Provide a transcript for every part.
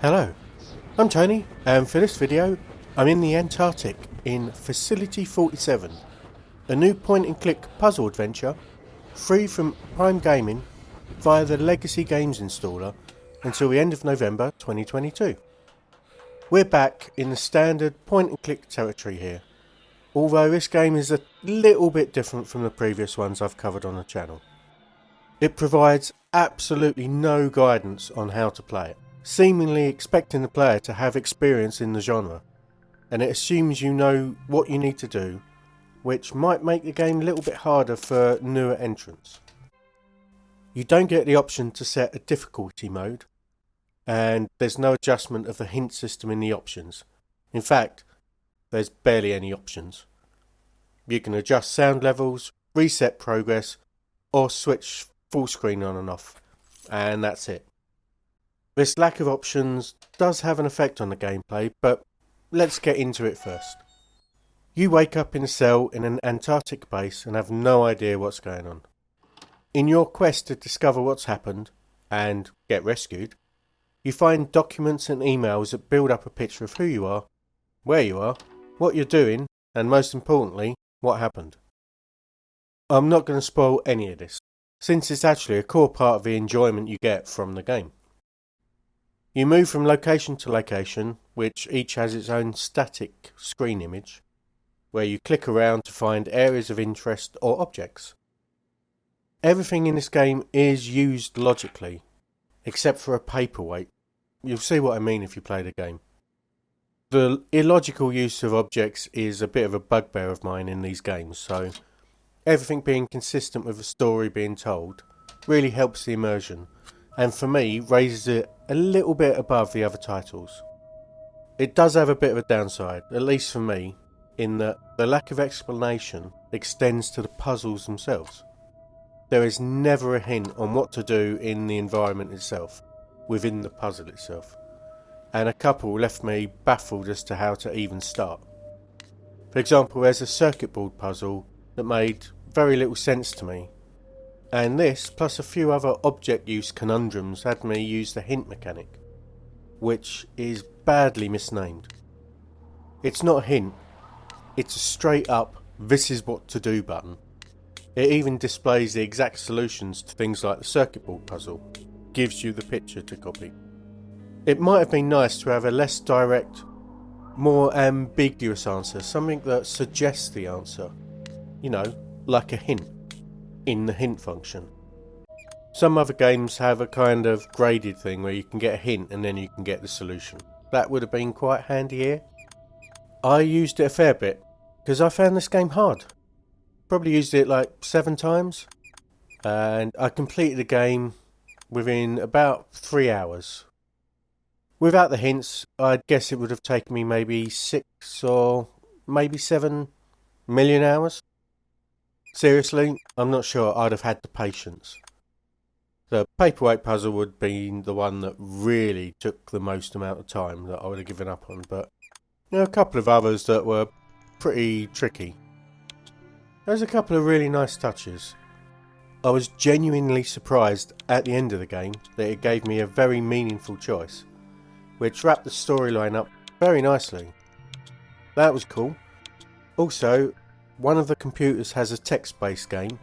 Hello, I'm Tony, and for this video, I'm in the Antarctic in Facility 47, a new point-and-click puzzle adventure, free from Prime Gaming via the Legacy Games installer until the end of November 2022. We're back in the standard point-and-click territory here, although this game is a little bit different from the previous ones I've covered on the channel. It provides absolutely no guidance on how to play it, seemingly expecting the player to have experience in the genre, and it assumes you know what you need to do, which might make the game a little bit harder for newer entrants. You don't get the option to set a difficulty mode, and there's no adjustment of the hint system in the options. In fact, there's barely any options. You can adjust sound levels, reset progress, or switch full screen on and off, and that's it. This lack of options does have an effect on the gameplay, but let's get into it first. You wake up in a cell in an Antarctic base and have no idea what's going on. In your quest to discover what's happened and get rescued, you find documents and emails that build up a picture of who you are, where you are, what you're doing, and most importantly, what happened. I'm not going to spoil any of this, since it's actually a core part of the enjoyment you get from the game. You move from location to location, which each has its own static screen image, where you click around to find areas of interest or objects. Everything in this game is used logically, except for a paperweight. You'll see what I mean if you play the game. The illogical use of objects is a bit of a bugbear of mine in these games, so everything being consistent with the story being told really helps the immersion, and for me raises it a little bit above the other titles. It does have a bit of a downside, at least for me, in that the lack of explanation extends to the puzzles themselves. There is never a hint on what to do in the environment itself, within the puzzle itself, and a couple left me baffled as to how to even start. For example, there's a circuit board puzzle that made very little sense to me, and this, plus a few other object use conundrums, had me use the hint mechanic, which is badly misnamed. It's not a hint, it's a straight up "this is what to do" button. It even displays the exact solutions to things like the circuit board puzzle, gives you the picture to copy. It might have been nice to have a less direct, more ambiguous answer, something that suggests the answer, like a hint in the hint function. Some other games have a kind of graded thing where you can get a hint and then you can get the solution. That would have been quite handy here. I used it a fair bit because I found this game hard. Probably used it like 7 times, and I completed the game within about 3 hours. Without the hints, I'd guess it would have taken me maybe 6 or maybe 7 million hours. Seriously, I'm not sure I'd have had the patience. The paperweight puzzle would be the one that really took the most amount of time that I would have given up on, but a couple of others that were pretty tricky. There's a couple of really nice touches. I was genuinely surprised at the end of the game that it gave me a very meaningful choice, which wrapped the storyline up very nicely. That was cool. Also, one of the computers has a text-based game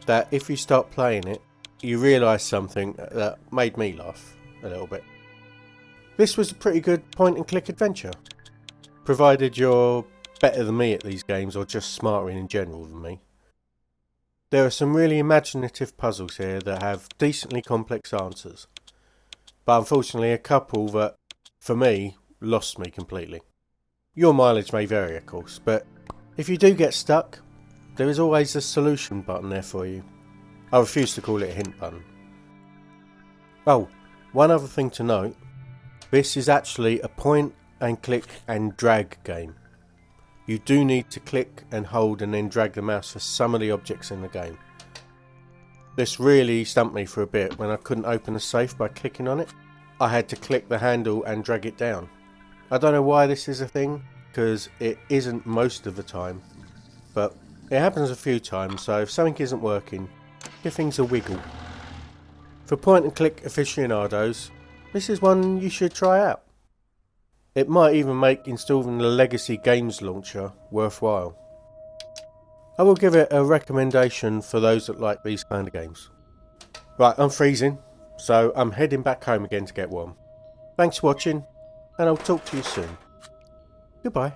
that if you start playing it, you realise something that made me laugh a little bit. This was a pretty good point-and-click adventure, provided you're better than me at these games or just smarter in general than me. There are some really imaginative puzzles here that have decently complex answers, but unfortunately a couple that, for me, lost me completely. Your mileage may vary, of course, but if you do get stuck, there is always a solution button there for you. I refuse to call it a hint button. Oh, one other thing to note, this is actually a point and click and drag game. You do need to click and hold and then drag the mouse for some of the objects in the game. This really stumped me for a bit when I couldn't open a safe by clicking on it. I had to click the handle and drag it down. I don't know why this is a thing, because it isn't most of the time, but it happens a few times, so if something isn't working, give things a wiggle. For point and click aficionados, This is one you should try out. It might even make installing the Legacy Games Launcher worthwhile. I will give it a recommendation for those that like these kind of games. Right, I'm freezing, so I'm heading back home again to get warm. Thanks for watching, and I'll talk to you soon. Goodbye.